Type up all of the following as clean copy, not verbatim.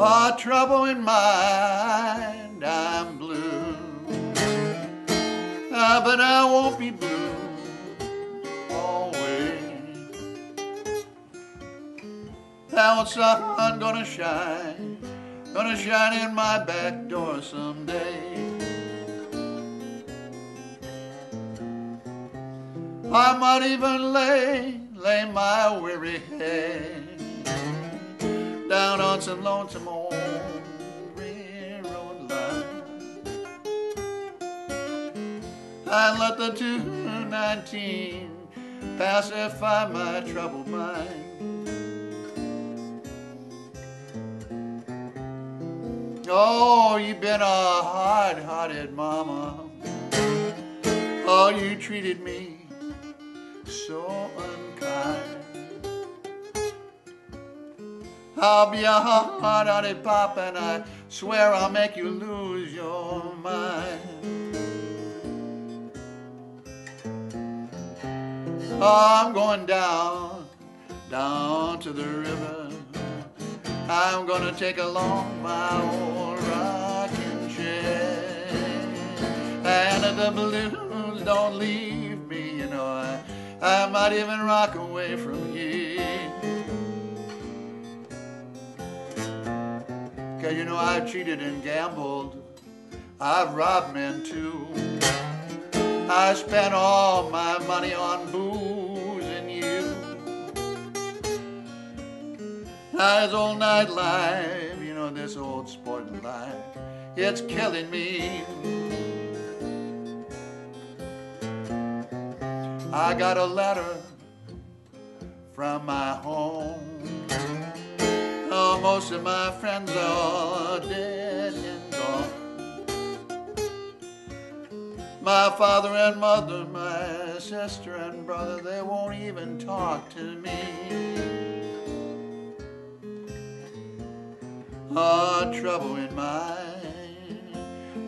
Oh, trouble in mind, I'm blue. But I won't be blue always. Now the sun gonna shine in my back door someday. I might even lay my weary head down on some lonesome old railroad line and let the 219 pacify my troubled mind. Oh, you've been a hard-hearted mama. Oh, you treated me so unkind. I'll be a hard-hearted pop, and I swear I'll make you lose your mind. Oh, I'm going down to the river. I'm gonna take along my old rocking chair. And if the blues don't leave me, you know, I might even rock away from here. 'Cause you know I've cheated and gambled, I've robbed men too. I spent all my money on booze and you. Now this old nightlife, you know, this old sporting life, it's killing me. I got a letter from my home. Oh, most of my friends are dead and gone. My father and mother, my sister and brother, they won't even talk to me. Oh, trouble in mind,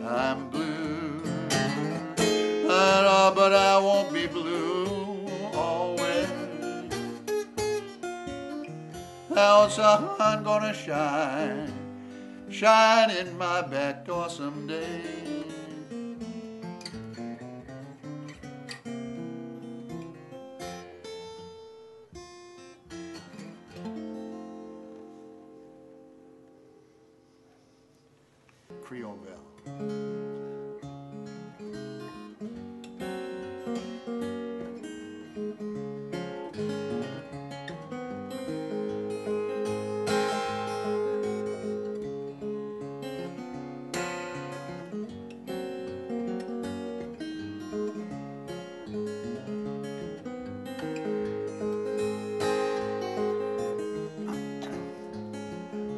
I'm blue. But I won't be blue always. Now the sun gonna shine in my back door someday. Creole Belle.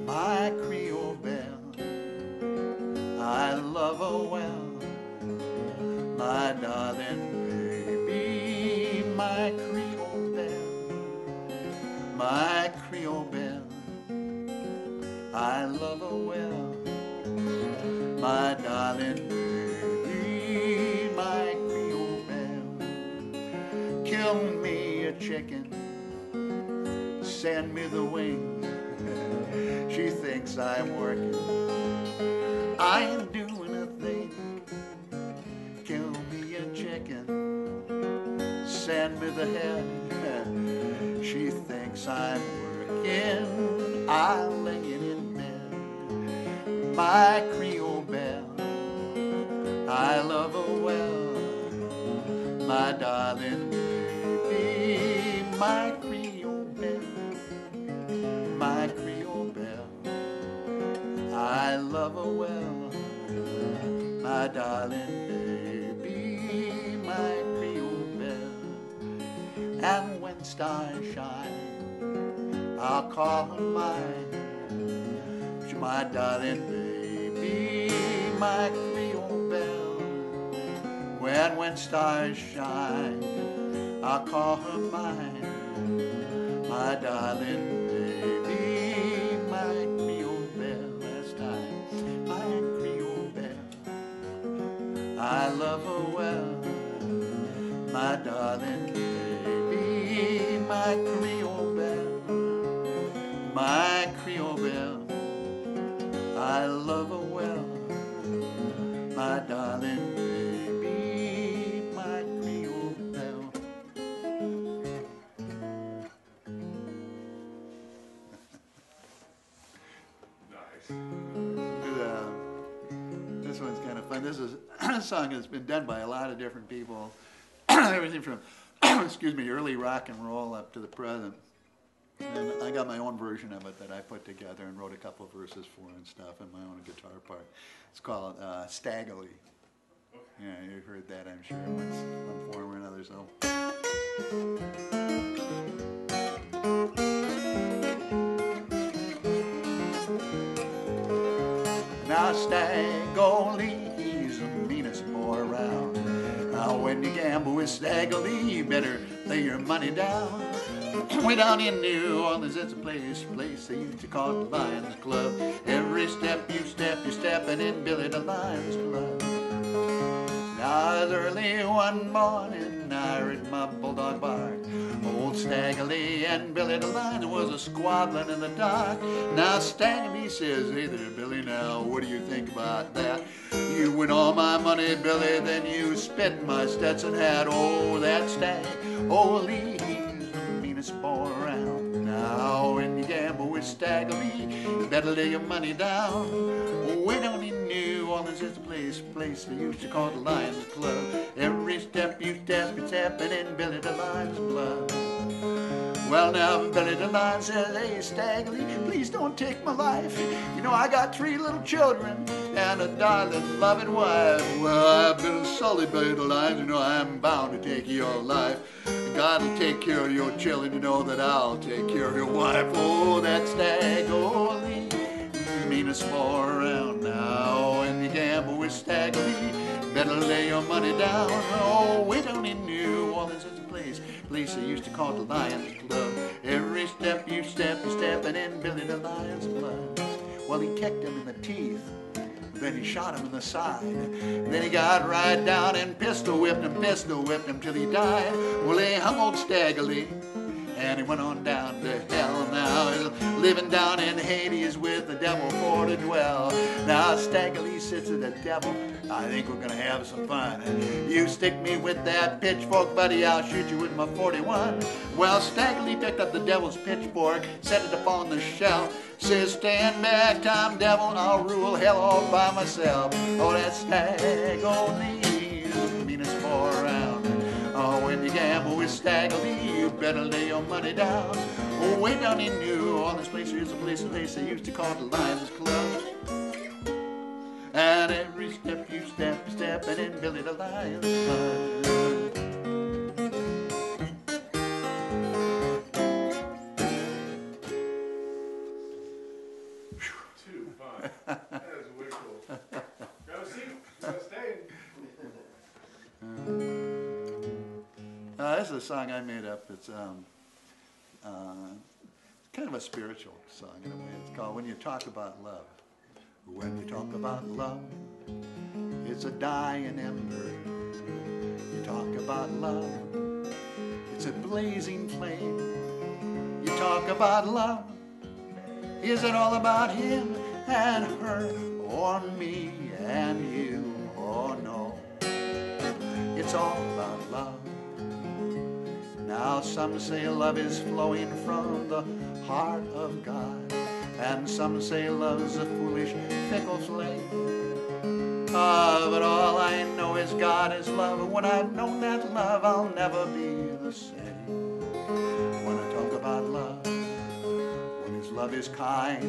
My Creole Belle, I love her well, my darling baby, my Creole Belle, my Creole Belle, I love her well, my darling baby, my Creole Belle. Kill me a chicken, send me the wings. She thinks I'm working, I ain't doing a thing. Kill me a chicken, send me the head. She thinks I'm working, I'm laying in bed. My Creole Belle, I love her well, my darling baby, my Creole Belle, my Creole Belle, I love her well, my darling baby, my Creole Belle. And when stars shine, I'll call her mine. She's my darling baby, my Creole Belle. When stars shine, I'll call her mine, my darling baby, my Creole Belle. Last time, my Creole Belle, I love her well, my darling baby, my Creole Belle, my Creole Belle, love well, my darling baby, my Creole Belle. Nice. This one's kind of fun. This is a song that's been done by a lot of different people. Everything from, excuse me, early rock and roll up to the present. And I got my own version of it that I put together and wrote a couple of verses for and stuff, and my own guitar part. It's called Stagolee. Yeah, you've heard that, I'm sure, in one form or another. So. Now Stagolee, he's the meanest boy around. Now when you gamble with Stagolee, you better lay your money down. Way down in New Orleans, it's a place they used to call the Lions Club. Every step you step, you're stepping in Billy the Lions Club. Now it was early one morning, I heard my bulldog bark. Old Stagolee and Billy the Lion was a squabbling in the dark. Now Stagolee says, hey there Billy, now what do you think about that? You win all my money, Billy, then you spit my Stetson hat. Oh, that Stagolee, he's the meanest boy around. Now when you gamble with Stagolee, you better lay your money down. Way down in New Orleans is a place they used to call the Lions Club. Every step you step, you're stepping in Billy the Lion's blood. Well now Billy the Lion says, hey Stagolee, please don't take my life. You know I got 3 little children and a darling loving wife. Well I've been sullied by the Lions, you know I'm bound to take your life. God will take care of your children, you know that I'll take care of your wife. Oh, that Stagolee, meanest boy around. Now when you gamble with Stagolee, better lay your money down. Oh, way down in New Orleans is a place they used to call the Lions Club. Every step you step, you're stepping in Billy the Lion's blood. Well, he kicked him in the teeth, then he shot him in the side. Then he got right down and pistol whipped him till he died. Well, they hung old Stagolee, and he went on down to hell. Now he's living down in Hades with the devil for to dwell. Now Stagolee says to the devil, I think we're gonna have some fun. You stick me with that pitchfork, buddy, I'll shoot you with my 41. Well, Stagolee picked up the devil's pitchfork, set it upon the shelf, says, stand back, Tom Devil, I'll rule hell all by myself. Oh, that Stagolee, the meanest boy around. Oh, when you gamble with Stagolee, you better lay your money down. Oh, way down in New Orleans, place is a place they used to call the Lions Club. And every step you step, you're stepping in Billy the Lion's blood. Too fun. That is way cool. Grab a seat. Gotta stay. This is a song I made up. It's kind of a spiritual song in a way. It's called When You Talk About Love. When you talk about love, it's a dying ember. You talk about love, it's a blazing flame. You talk about love, is it all about him and her, or me and you, or no? It's all about love. Now some say love is flowing from the heart of God, and some say love is a foolish, fickle flame. But all I know is God is love, and when I've known that love, I'll never be the same. When I talk about love, when his love is kind,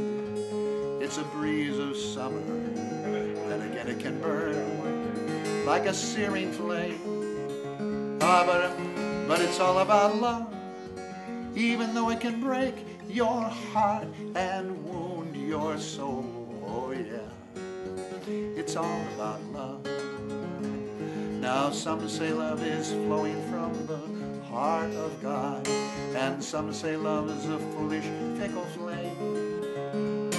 it's a breeze of summer, and again it can burn like a searing flame. But it's all about love, even though it can break your heart and wound your soul. Oh yeah, it's all about love. Now some say love is flowing from the heart of God, and some say love is a foolish, fickle flame.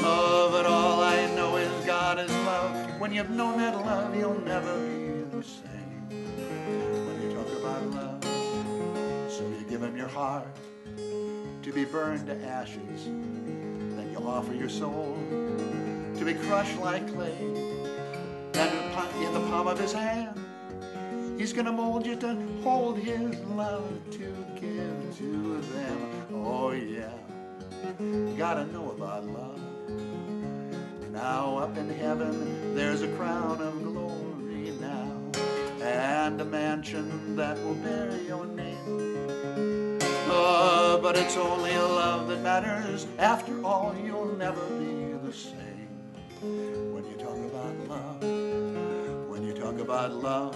Oh, but all I know is God is love. When you've known that love, you'll never be the same. When you talk about love, so you give him your heart to be burned to ashes, then you offer your soul to be crushed like clay. And in the palm of his hand, he's gonna mold you to hold his love to give to them. Oh yeah, you gotta know about love. Now up in heaven, there's a crown of glory now, and a mansion that will bear your name. Oh, but it's only love that matters. After all, you'll never be the same. When you talk about love, when you talk about love,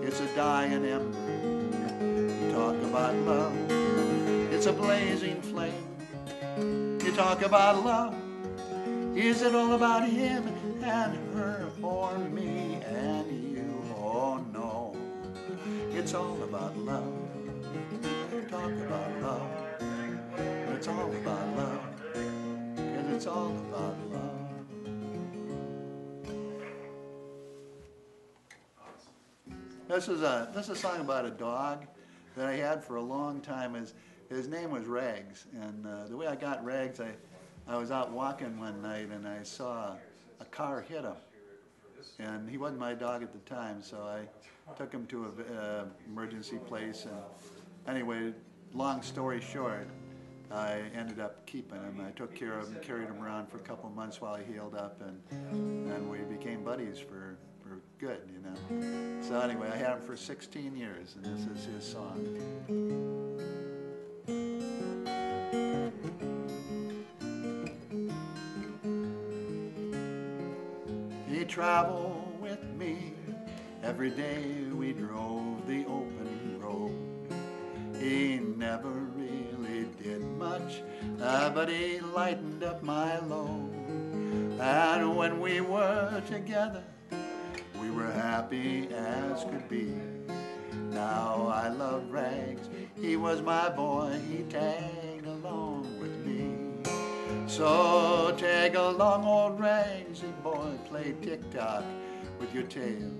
it's a dying ember. You talk about love, it's a blazing flame. You talk about love, is it all about him and her or me and you? Oh no, it's all about love. Talk about love, it's all about love, 'cause it's all about love. This is a song about a dog that I had for a long time. His name was Rags, and the way I got Rags, I was out walking one night and I saw a car hit him, and he wasn't my dog at the time, so I took him to a emergency place. And anyway, long story short, I ended up keeping him. I took care of him, carried him around for a couple months while he healed up, and we became buddies for good, you know. So anyway, I had him for 16 years, and this is his song. He traveled with me every day. We drove the open road. He never really did much, but he lightened up my load. And when we were together, we were happy as could be. Now I love Rags, he was my boy, he tagged along with me. So tag along, old Ragsy boy, play tick-tock with your tail.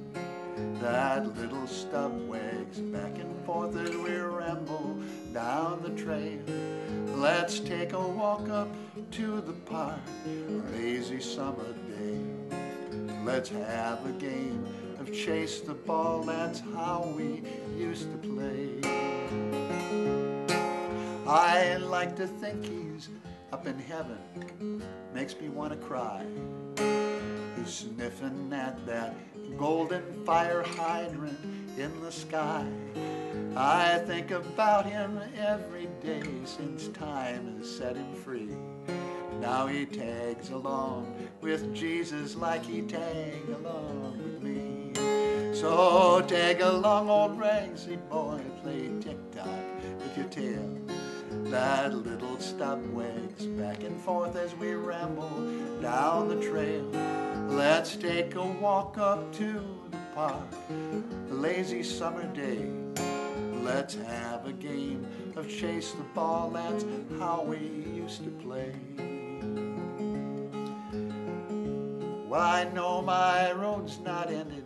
That little stub wags back and forth as we ramble down the trail. Let's take a walk up to the park, a lazy summer day. Let's have a game of chase the ball, that's how we used to play. I like to think he's up in heaven, makes me want to cry. He's sniffing at that golden fire hydrant in the sky. I think about him every day since time has set him free. Now he tags along with Jesus like he tagged along with me. So tag along, old Ragsy boy, play tick-tock with your tail. That little stub wags back and forth as we ramble down the trail. Let's take a walk up to the park, a lazy summer day. Let's have a game of chase the ball, that's how we used to play. Well, I know my road's not ended,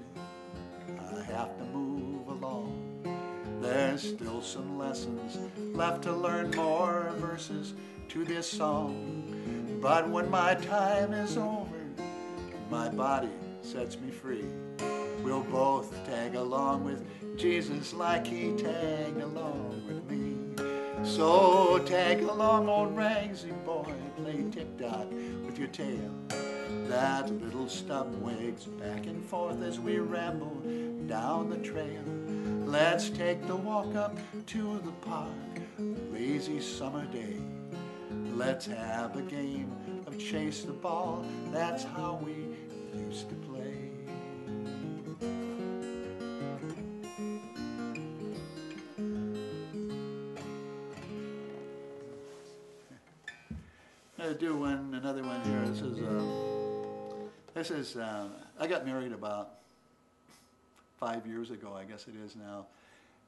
I have to move along. There's still some lessons left to learn, more verses to this song. But when my time is over, my body sets me free. We'll both tag along with Jesus like he tagged along with me. So tag along, old Ragsy boy, play tick-tock with your tail. That little stub wags back and forth as we ramble down the trail. Let's take the walk up to the park, a lazy summer day. Let's have a game of chase the ball, that's how we used to play. I'm going to do another one here. This is I got married about 5 years ago, I guess it is now,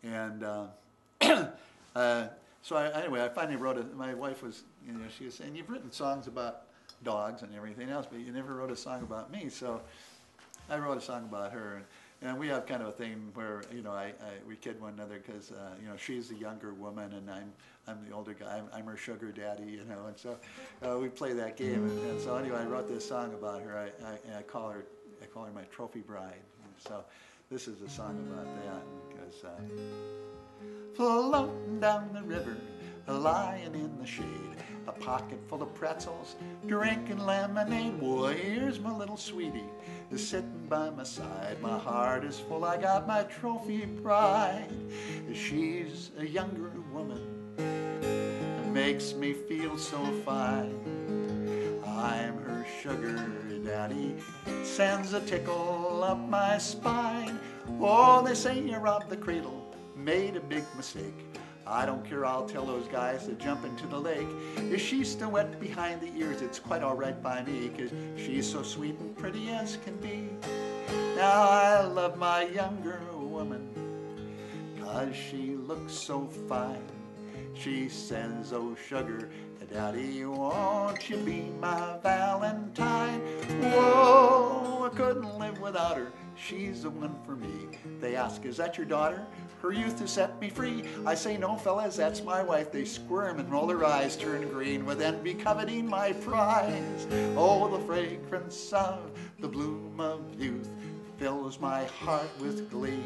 and so anyway, I finally wrote it. My wife was, she was saying, "You've written songs about dogs and everything else, but you never wrote a song about me." So I wrote a song about her. And we have kind of a thing where, you know, we kid one another because, you know, she's the younger woman and I'm the older guy. I'm her sugar daddy, you know, and so we play that game. And so anyway, I wrote this song about her. I call her my trophy bride. And so this is a song about that because floating down the river, lying in the shade, a pocket full of pretzels, drinking lemonade. Boy, here's my little sweetie, is sitting by my side. My heart is full, I got my trophy bride. She's a younger woman, makes me feel so fine. I'm her sugar daddy, sends a tickle up my spine. Oh, they say you robbed the cradle, made a big mistake. I don't care, I'll tell those guys to jump into the lake. If she's still wet behind the ears, it's quite all right by me, 'cause she's so sweet and pretty as can be. Now I love my younger woman, 'cause she looks so fine. She says, oh sugar daddy, won't you be my Valentine? Whoa, I couldn't live without her, she's the one for me. They ask, is that your daughter? Her youth has set me free. I say, no fellas, that's my wife. They squirm and roll their eyes, turn green with envy, coveting my prize. Oh, the fragrance of the bloom of youth fills my heart with glee.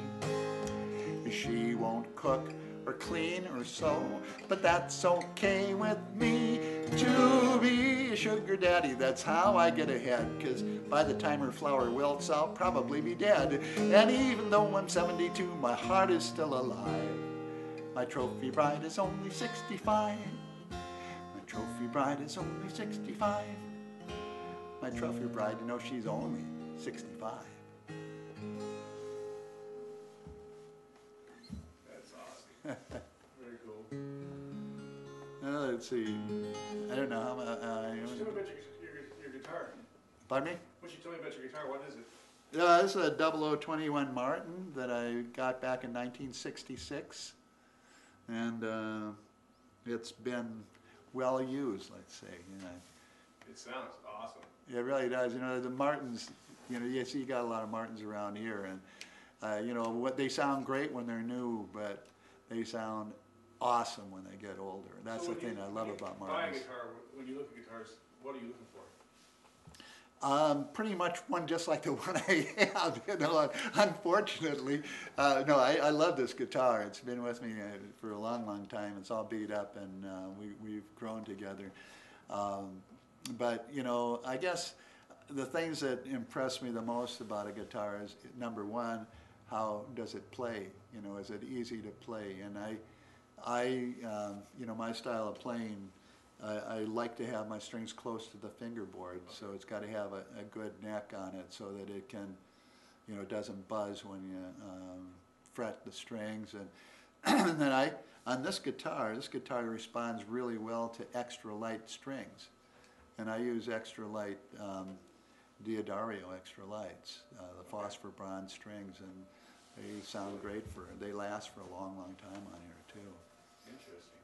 She won't cook or clean or sew, but that's okay with me. To be a sugar daddy, that's how I get ahead, 'cause by the time her flower wilts, I'll probably be dead. And even though I'm 72, my heart is still alive. My trophy bride is only 65. My trophy bride is only 65. My trophy bride, you know, she's only 65. Very cool. Let's see. I don't know how much. What you tell me about your guitar? Pardon me? What you tell me about your guitar? What is it? This is a 0021 Martin that I got back in 1966, and it's been well used. Let's say, you know. It sounds awesome. It really does. You know, the Martins. You know, you see, you got a lot of Martins around here, and you know what, they sound great when they're new, but they sound awesome when they get older. That's the thing I love about Martins. Buy a guitar, when you look at guitars, what are you looking for? Pretty much one just like the one I have. You know, unfortunately, no, I love this guitar. It's been with me for a long, long time. It's all beat up, and we've grown together. But you know, I guess the things that impress me the most about a guitar is, number one, how does it play? You know, is it easy to play? And you know, my style of playing, I like to have my strings close to the fingerboard, so it's got to have a good neck on it so that it can, you know, doesn't buzz when you fret the strings. And then on this guitar responds really well to extra light strings, and I use extra light Diodario extra lights, the phosphor bronze strings, and they sound great they last for a long, long time on here too. Interesting.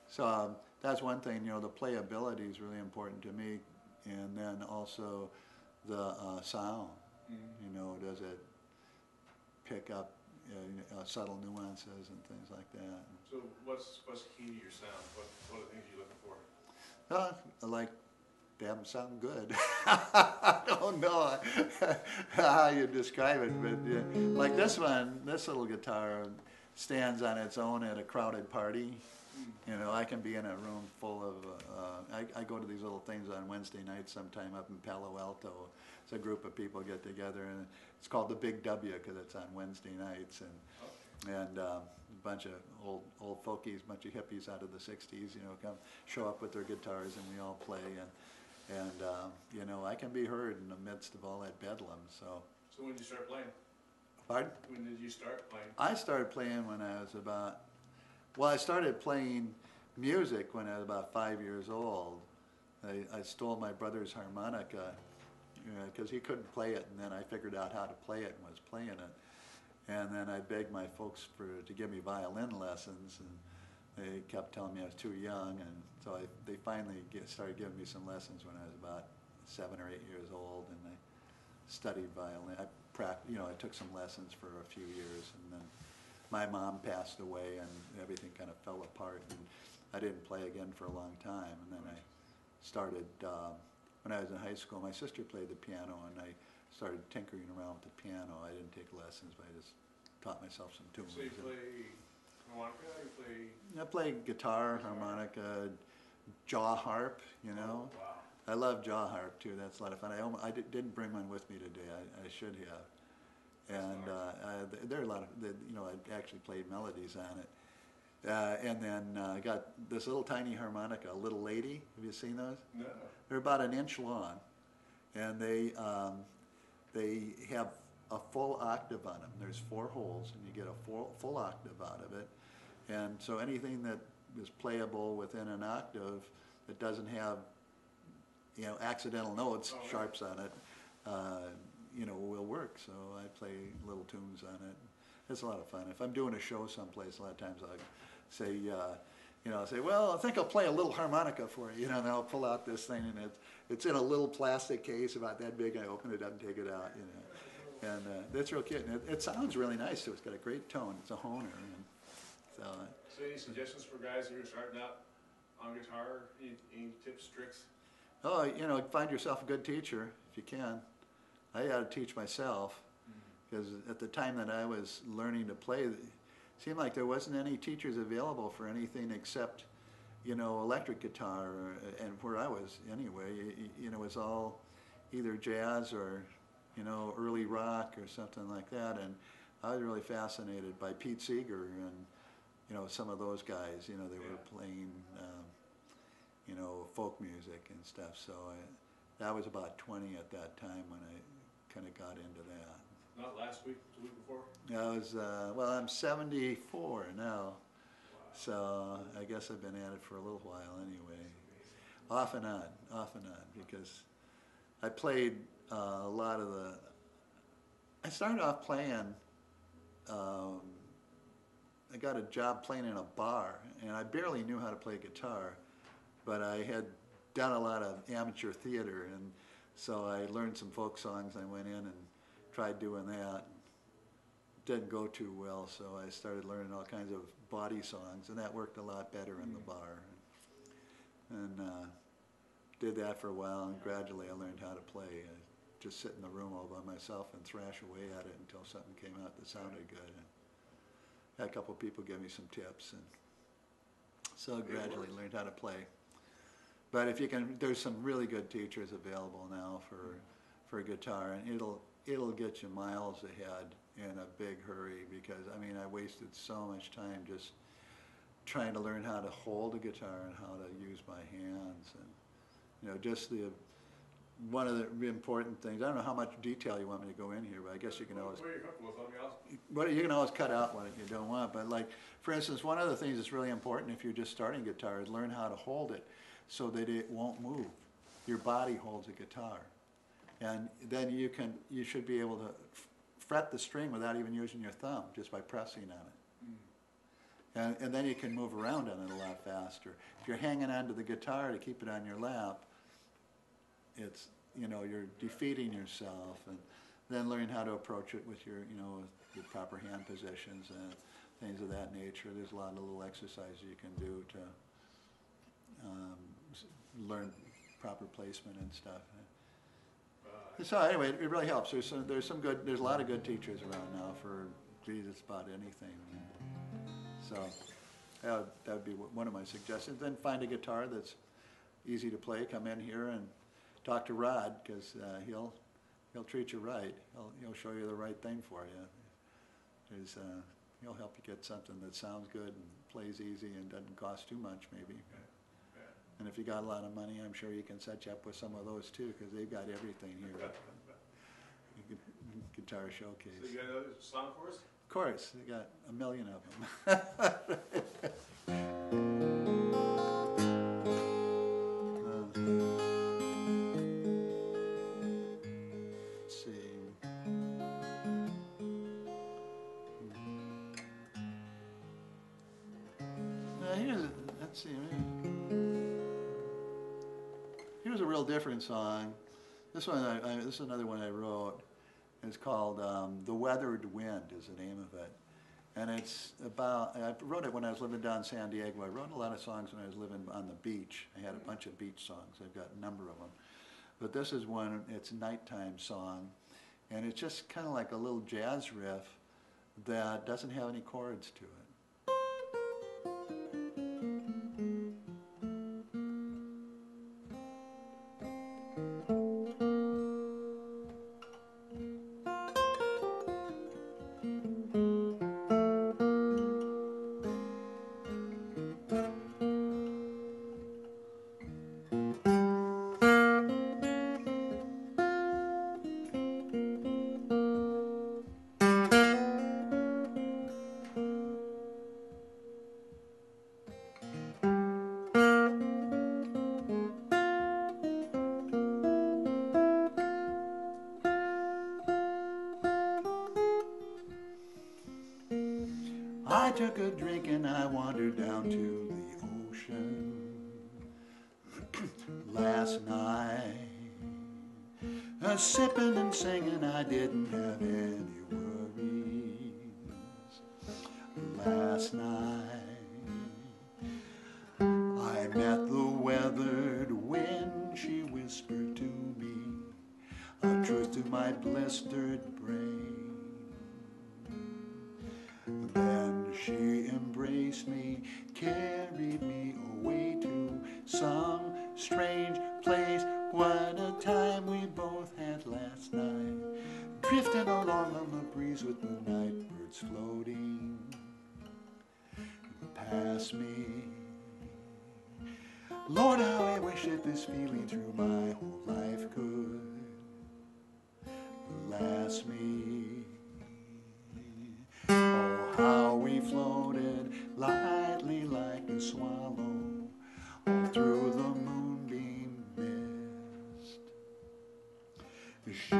So that's one thing, you know, the playability is really important to me, and then also the sound. You know, does it pick up subtle nuances and things like that. So what's key to your sound? What are the things you're looking for? I like to have them sound good. I don't know how you describe it, but like this one, this little guitar stands on its own at a crowded party. You know, I can be in a room full of, I go to these little things on Wednesday nights sometime up in Palo Alto. It's a group of people get together, and it's called the Big W because it's on Wednesday nights, and a bunch of old folkies, a bunch of hippies out of the 60s, you know, come show up with their guitars, and we all play, and you know, I can be heard in the midst of all that bedlam. So when did you start playing? Pardon? When did you start playing? I started playing when I was about, well, I started playing music when I was about 5 years old. I stole my brother's harmonica because he couldn't play it, and then I figured out how to play it and was playing it. And then I begged my folks to give me violin lessons, and they kept telling me I was too young, and so they finally started giving me some lessons when I was about 7 or 8 years old, and studied violin. I took some lessons for a few years, and then my mom passed away, and everything kind of fell apart, and I didn't play again for a long time. And then I started, when I was in high school, my sister played the piano, and I started tinkering around with the piano. I didn't take lessons, but I just taught myself some tunes. So you play harmonica? You play? I play guitar, harmonica, jaw harp, you know. Oh, wow. I love jaw harp too. That's a lot of fun. I didn't bring one with me today. I should have. And there are a lot of, I actually played melodies on it. And then I got this little tiny harmonica, a little lady. Have you seen those? No. They're about an inch long, and they have a full octave on them. There's 4 holes, and you get a full octave out of it. And so anything that is playable within an octave that doesn't have, accidental notes, sharps on it, will work. So I play little tunes on it. It's a lot of fun. If I'm doing a show someplace, a lot of times I'll say, I'll say, well, I think I'll play a little harmonica for you, and I'll pull out this thing, and it's in a little plastic case about that big. I open it up and take it out, and that's real cute. And it sounds really nice too. It's got a great tone. It's a honer. And so any suggestions for guys who are starting out on guitar? Any tips, tricks? Oh, find yourself a good teacher if you can. I had to teach myself, because at the time that I was learning to play, it seemed like there wasn't any teachers available for anything except, electric guitar, and where I was anyway, it was all either jazz or, early rock or something like that. And I was really fascinated by Pete Seeger and, some of those guys, they were playing, folk music and stuff. So I was about 20 at that time when I kind of got into that. Not last week, the week before? Yeah, I was, I'm 74 now. Wow. So I guess I've been at it for a little while anyway. Off and on, because I played a lot of I started off playing, I got a job playing in a bar, and I barely knew how to play guitar, but I had done a lot of amateur theater, and so I learned some folk songs. I went in and tried doing that. Didn't go too well, so I started learning all kinds of body songs, and that worked a lot better in the bar. And did that for a while, and gradually I learned how to play. I just sit in the room all by myself and thrash away at it until something came out that sounded good. And had a couple people give me some tips, and so gradually learned how to play. But if you can, there's some really good teachers available now for guitar, and it'll get you miles ahead in a big hurry, because I wasted so much time just trying to learn how to hold a guitar and how to use my hands, and just one of the important things. I don't know how much detail you want me to go in here, but I guess you can always. You can always cut out what you don't want. But like, for instance, one of the things that's really important if you're just starting guitar is learn how to hold it so that it won't move. Your body holds a guitar, and then you should be able to fret the string without even using your thumb, just by pressing on it. And then you can move around on it a lot faster. If you're hanging onto the guitar to keep it on your lap, it's, you're defeating yourself. And then learn how to approach it with your proper hand positions and things of that nature. There's a lot of little exercises you can do to learn proper placement and stuff. So anyway, it really helps. There's a lot of good teachers around now for just about anything. So that would be one of my suggestions. Then find a guitar that's easy to play. Come in here and talk to Rod, because he'll treat you right. He'll show you the right thing for you. He'll help you get something that sounds good and plays easy and doesn't cost too much, maybe. And if you got a lot of money, I'm sure you can set you up with some of those too, because they've got everything here. Guitar showcase. So you got another song for us? Of course, they got a million of them. Let's see. Let's see. Here's a real different song. This one, this is another one I wrote. It's called "The Weathered Wind" is the name of it, and it's about. I wrote it when I was living down in San Diego. I wrote a lot of songs when I was living on the beach. I had a bunch of beach songs. I've got a number of them, but this is one. It's a nighttime song, and it's just kind of like a little jazz riff that doesn't have any chords to it. I took a drink and I wandered down to the ocean last night. Sipping and singing, I didn't have any worries. Last night, I met the weathered wind. She whispered to me a truth to my blistered brain. Then she embraced me, carried me away to some strange place. What a time we both had last night, drifting along on the breeze with the night birds floating past me. Lord, how I wish that this feeling through my whole life could last me. Oh, how we floated lightly like a swallow all through the moonbeam mist. She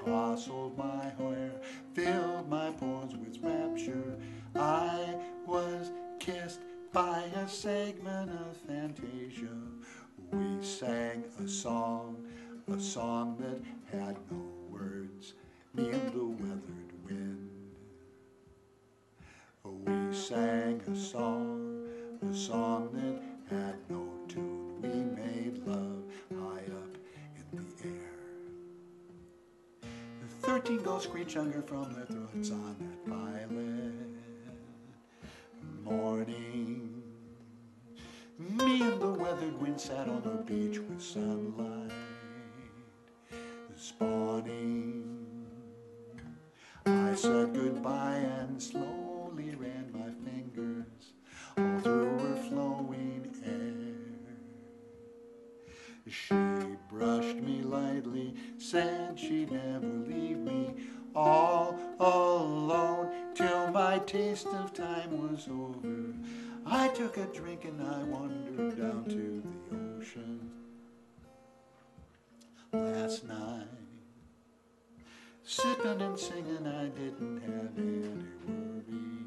tousled my hair, filled my pores with rapture. I was kissed by a segment of fantasia. We sang a song that had no words, me and the weathered wind. We sang a song that had no tune. We made love high up in the air. 13 gulls screech hunger from their throats on that violet morning. Me and the weathered wind sat on the beach with sunlight spawning. I said goodbye and slowly ran my fingers all through her flowing hair. She brushed me lightly, said she'd never leave me all alone till my taste of time was over. I took a drink and I wandered down to the ocean last night. Sipping and singing, I didn't have any worries.